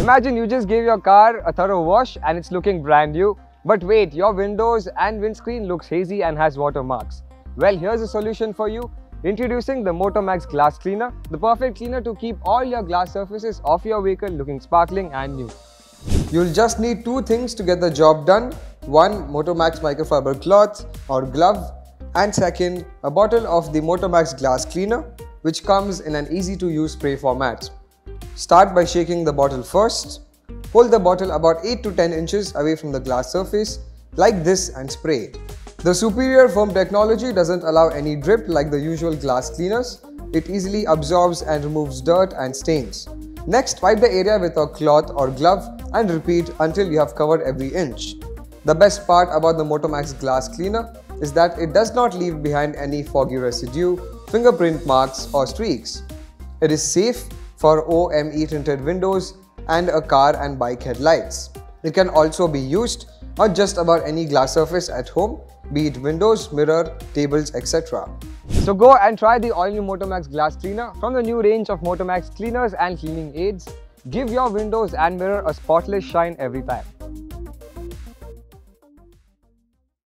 Imagine you just gave your car a thorough wash and it's looking brand new. But wait, your windows and windscreen looks hazy and has watermarks. Well, here's a solution for you. Introducing the Motomax Glass Cleaner, the perfect cleaner to keep all your glass surfaces of your vehicle looking sparkling and new. You'll just need two things to get the job done. One, Motomax microfiber cloth or glove, and second, a bottle of the Motomax Glass Cleaner, which comes in an easy to use spray format. Start by shaking the bottle first. Hold the bottle about 8 to 10 inches away from the glass surface like this and spray. The superior foam technology doesn't allow any drip like the usual glass cleaners. It easily absorbs and removes dirt and stains. Next, wipe the area with a cloth or glove and repeat until you have covered every inch. The best part about the Motomax Glass Cleaner is that it does not leave behind any foggy residue, fingerprint marks or streaks. It is safe for OME tinted windows and a car and bike headlights. It can also be used on just about any glass surface at home, be it windows, mirror, tables, etc. So go and try the all-new Motomax Glass Cleaner from the new range of Motomax cleaners and cleaning aids. Give your windows and mirror a spotless shine every time.